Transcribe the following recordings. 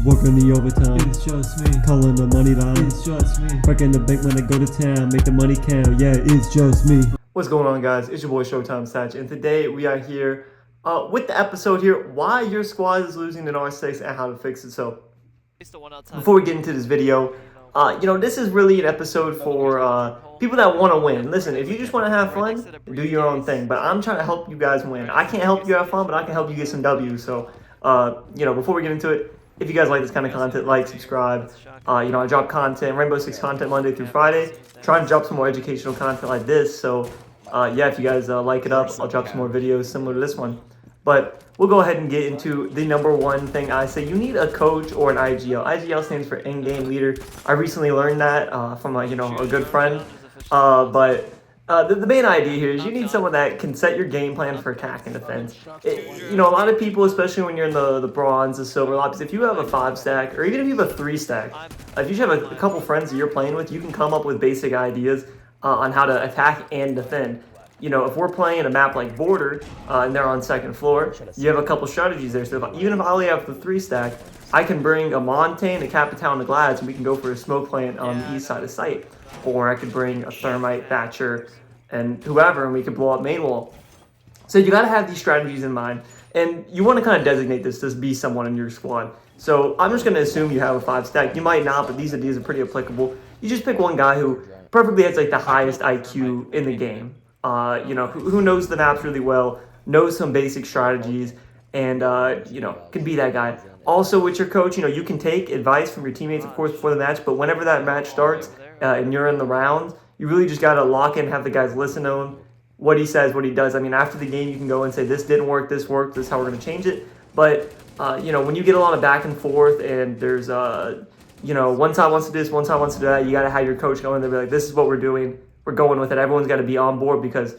Working the overtime, It's just me. calling the money line. It's just me. Working the bank when I go to town, make the money count. Yeah, it's just me. What's going on, guys? It's your boy Showtime Satch, and today we are here with the episode here, why your squad is losing in R6 and how to fix it. So before we get into this video, this is really an episode for people that want to win. Listen, if you just want to have fun, do your own thing. But I'm trying to help you guys win. I can't help you have fun, but I can help you get some W's. So, before we get into it, if you guys like this kind of content, like, subscribe. I drop content, Rainbow Six content Monday through Friday. Trying to drop some more educational content like this. So, if you guys like it up, I'll drop some more videos similar to this one. But we'll go ahead and get into the number one thing I say. You need a coach or an IGL. IGL stands for in-game leader. I recently learned that from a good friend. The main idea here is you need someone that can set your game plan for attack and defense. A lot of people, especially when you're in the bronze, the silver lobbies, if you have a 5-stack, or even if you have a 3-stack, if you just have a couple friends that you're playing with, you can come up with basic ideas on how to attack and defend. If we're playing a map like Border, and they're on second floor, you have a couple strategies there. So even if I only have the 3-stack, I can bring a Montane, a Capital, and a Glads, and we can go for a smoke plant on the east side of site. Or I could bring a Thermite, Thatcher, and whoever, and we could blow up main wall. So you got to have these strategies in mind, and you want to kind of designate this to be someone in your squad. So I'm just going to assume you have a 5-stack. You might not, but these ideas are pretty applicable. You just pick one guy who perfectly has like the highest IQ in the game. Who knows the maps really well, knows some basic strategies, and can be that guy. Also, with your coach, you can take advice from your teammates, of course, before the match. But whenever that match starts and you're in the round, you really just got to lock in, have the guys listen to him, what he says, what he does. I mean, after the game, you can go and say, this didn't work, this worked, this is how we're going to change it. But, when you get a lot of back and forth and there's, one side wants to do this, one side wants to do that, you got to have your coach go in there and be like, this is what we're doing. We're going with it. Everyone's got to be on board, because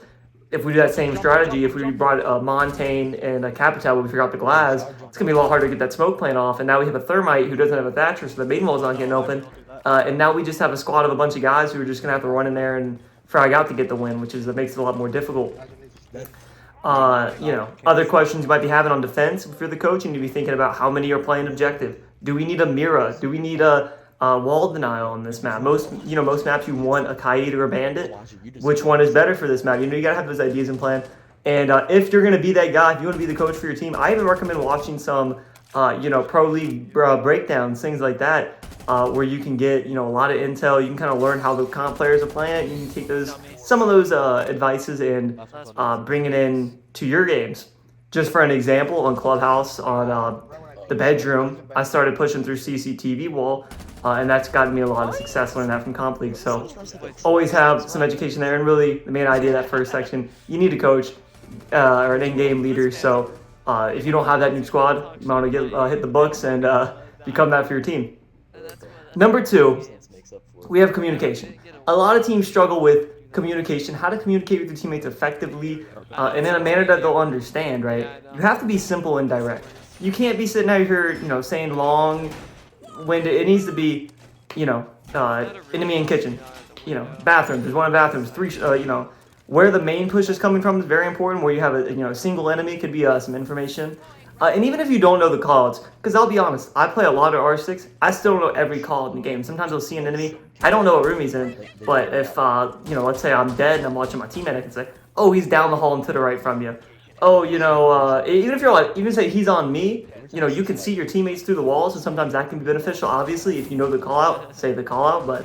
if we do that same strategy, if we brought a Montane and a Capital, but we forgot the Glass, it's going to be a lot harder to get that smoke plant off. And now we have a Thermite who doesn't have a Thatcher, so the main wall's not getting open. And now we just have a squad of a bunch of guys who are just going to have to run in there and frag out to get the win, which makes it a lot more difficult. Other questions you might be having on defense, if you're the coach, you need to be thinking about how many are playing objective. Do we need a Mira? Do we need a wall denial on this map? Most maps you want a Kaid or a Bandit. Which one is better for this map? You gotta have those ideas in plan. And if you're gonna be that guy, if you want to be the coach for your team, I even recommend watching some pro league breakdowns, things like that, where you can get a lot of intel. You can kind of learn how the comp players are playing. You can take some of those advices and bring it in to your games. Just for an example, on Clubhouse, on the bedroom, I started pushing through CCTV wall. And that's gotten me a lot of success learning that from Comp League. So always have some education there. And really, the main idea of that first section, you need a coach or an in-game leader. So if you don't have that in your squad, you want to hit the books and become that for your team. Number 2, we have communication. A lot of teams struggle with communication, how to communicate with your teammates effectively and in a manner that they'll understand, right? You have to be simple and direct. You can't be sitting out here, saying long it needs to be, enemy in kitchen, bathrooms. There's one in bathrooms. 3, where the main push is coming from is very important. Where you have a single enemy could be some information. And even if you don't know the calls, because I'll be honest, I play a lot of R6. I still don't know every call in the game. Sometimes I'll see an enemy. I don't know what room he's in. But if, let's say I'm dead and I'm watching my teammate, I can say, oh, he's down the hall and to the right from you. Oh, even if you're even say he's on me, you can see your teammates through the walls, and sometimes that can be beneficial. Obviously, if you know the call out, say the call out, but,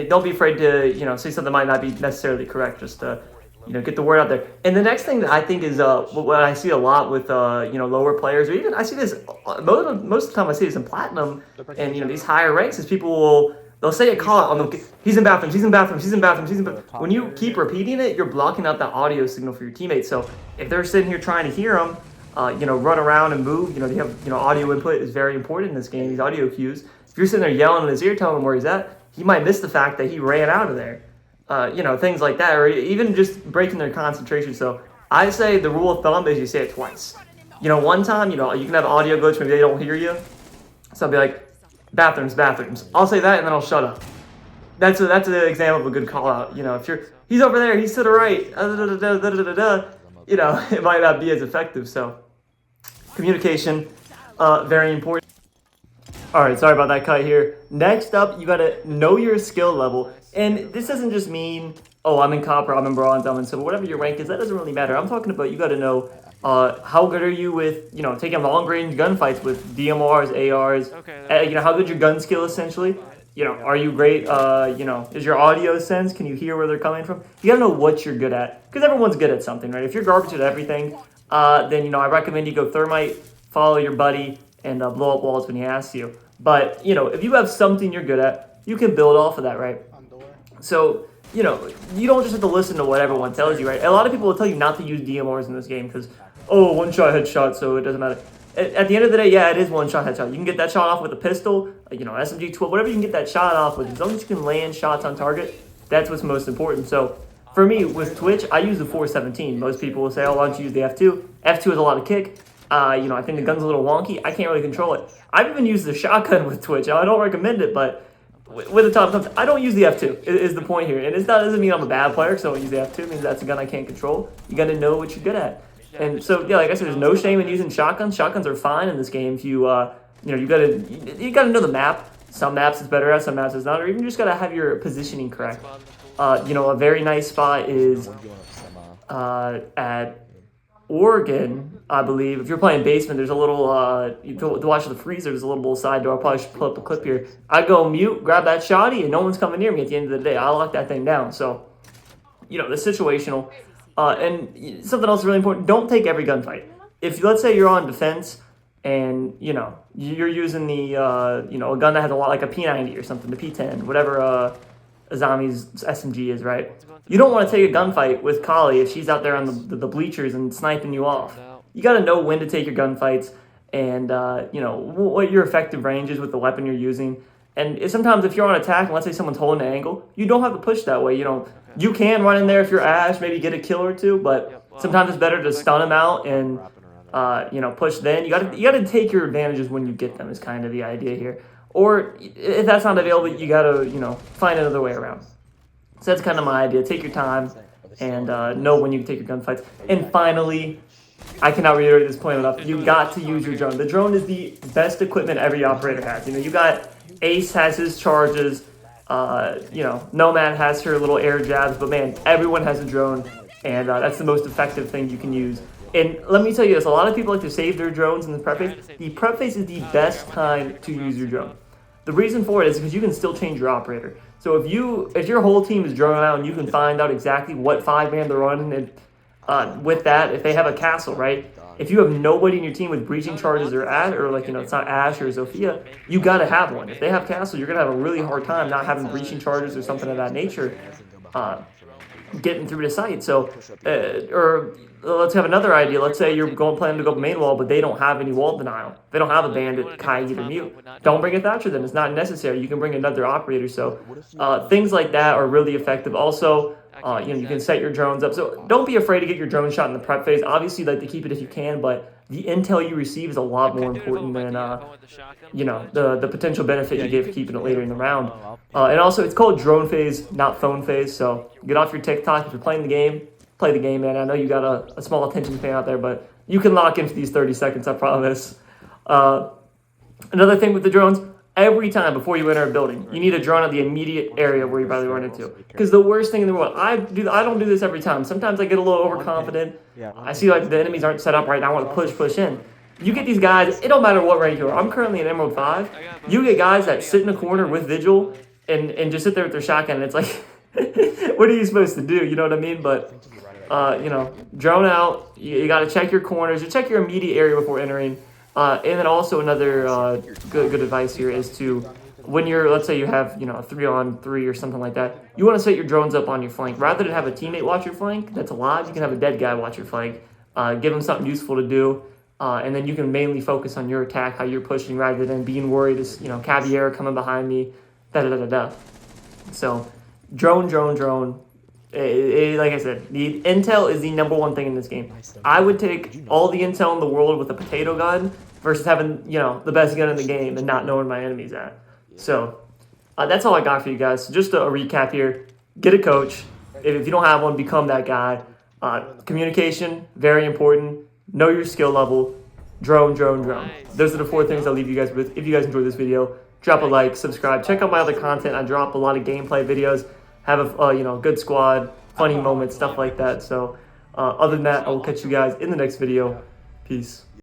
don't be afraid to, say something that might not be necessarily correct, just to, get the word out there. And the next thing that I think is what I see a lot with, lower players, or even I see this, most of the time I see this in Platinum, and, these higher ranks, is they'll say a call out on them. He's in bathrooms, he's in bathrooms, he's in bathrooms, he's in bathrooms. When you keep repeating it, you're blocking out that audio signal for your teammates. So if they're sitting here trying to hear them, run around and move, they have, audio input is very important in this game, these audio cues. If you're sitting there yelling in his ear, telling him where he's at, he might miss the fact that he ran out of there. Things like that, or even just breaking their concentration. So I say the rule of thumb is you say it twice. One time, you can have audio glitch, maybe they don't hear you. So I'll be like, bathrooms, bathrooms. I'll say that and then I'll shut up. That's an example of a good call out. If he's over there, he's to the right, it might not be as effective. So communication, Very important. All right, sorry about that cut here. Next up, you gotta know your skill level, and this doesn't just mean, oh, I'm in copper, I'm in bronze, I'm in silver, whatever your rank is. That doesn't really matter. I'm talking about you gotta know how good are you with taking long range gunfights with DMRs, ARs. How good your gun skill essentially. Are you great? Is your audio sense? Can you hear where they're coming from? You gotta know what you're good at, because everyone's good at something, right? If you're garbage at everything, then I recommend you go thermite, follow your buddy, and blow up walls when he asks you. But if you have something you're good at, you can build off of that, right? So you don't just have to listen to what everyone tells you, right? A lot of people will tell you not to use DMRs in this game because, oh, one shot headshot, so it doesn't matter. At the end of the day, yeah, it is one shot headshot. You can get that shot off with a pistol, SMG 12, whatever you can get that shot off with. As long as you can land shots on target, that's what's most important. So for me, with Twitch, I use the 417. Most people will say, oh, why don't you use the F2? F2 has a lot of kick. I think the gun's a little wonky. I can't really control it. I've even used the shotgun with Twitch. I don't recommend it, but with the top thumbs, I don't use the F2 is the point here. And that doesn't mean I'm a bad player because I don't use the F2. It means that's a gun I can't control. You got to know what you're good at. And so, yeah, like I said, there's no shame in using shotguns. Shotguns are fine in this game if you gotta know the map. Some maps it's better at, some maps it's not, or even just gotta have your positioning correct. A very nice spot is at Oregon, I believe. If you're playing basement, there's a little to watch the freezer. There's a little side door. I probably should pull up a clip here. I go mute, grab that shotty, and no one's coming near me. At the end of the day, I lock that thing down. So, the situational. And something else really important: don't take every gunfight. If let's say you're on defense and you're using the a gun that has a lot like a P90 or something, the P10, whatever Azami's SMG is, right? You don't want to take a gunfight with Kali if she's out there on the bleachers and sniping you off. You got to know when to take your gunfights and what your effective range is with the weapon you're using. And sometimes if you're on attack and let's say someone's holding an angle, you don't have to push that way. You can run in there if you're Ash, maybe get a kill or two, but sometimes it's better to stun them out and push then. You got to take your advantages when you get them is kind of the idea here. Or if that's not available, you got to find another way around. So that's kind of my idea. Take your time and know when you can take your gunfights. And finally, I cannot reiterate this point enough. You got to use your drone. The drone is the best equipment every operator has. You got Ace has his charges. Nomad has her little air jabs. But man, everyone has a drone, and that's the most effective thing you can use. And let me tell you this: a lot of people like to save their drones in the prep phase. The prep phase is the best time to use your drone. The reason for it is because you can still change your operator. So if your whole team is drone out and you can find out exactly what 5-man they're running, and with that, if they have a castle, right? If you have nobody in your team with breaching charges or it's not Ash or Zofia, you got to have one. If they have castle, you're gonna have a really hard time not having breaching charges or something of that nature, getting through the site. So, or let's have another idea. Let's say you're planning to go main wall, but they don't have any wall denial. They don't have a bandit, Kaid, or mute. Don't bring a Thatcher then. It's not necessary. You can bring another operator. So things like that are really effective. Also, you can set your drones up. So don't be afraid to get your drone shot in the prep phase. Obviously, you like to keep it if you can, but the intel you receive is a lot more important than the potential benefit you get for keeping it later in the round. And also, it's called drone phase, not phone phase. So get off your TikTok if you're playing the game. Play the game, man. I know you got a small attention span out there, but you can lock into these 30 seconds, I promise. Another thing with the drones, every time before you enter a building, you need a drone at the immediate area where you're about to run into. Because the worst thing in the world, I don't do this every time. Sometimes I get a little overconfident. I see like the enemies aren't set up right now. I want to push in. You get these guys, it don't matter what rank you are. I'm currently in Emerald 5. You get guys that sit in a corner with Vigil and just sit there with their shotgun, and it's like, what are you supposed to do? You know what I mean? But drone out. You got to check your corners. You check your immediate area before entering. And then also another good advice here is to, when you're, let's say you have, a 3-on-3 or something like that, you want to set your drones up on your flank. Rather than have a teammate watch your flank that's alive, you can have a dead guy watch your flank. Give him something useful to do. And then you can mainly focus on your attack, how you're pushing, rather than being worried, is, Caviera coming behind me, da-da-da-da-da. So, drone. Like I said, the intel is the number one thing in this game. I would take all the intel in the world with a potato gun versus having, the best gun in the game and not knowing where my enemy's at. So, that's all I got for you guys. So just a recap here. Get a coach. If you don't have one, become that guy. Communication, very important. Know your skill level. drone. Those are the 4 things I'll leave you guys with. If you guys enjoyed this video, drop a like, subscribe, check out my other content. I drop a lot of gameplay videos, have a good squad, funny moments, stuff like that. So other than that, I will catch you guys in the next video. Peace.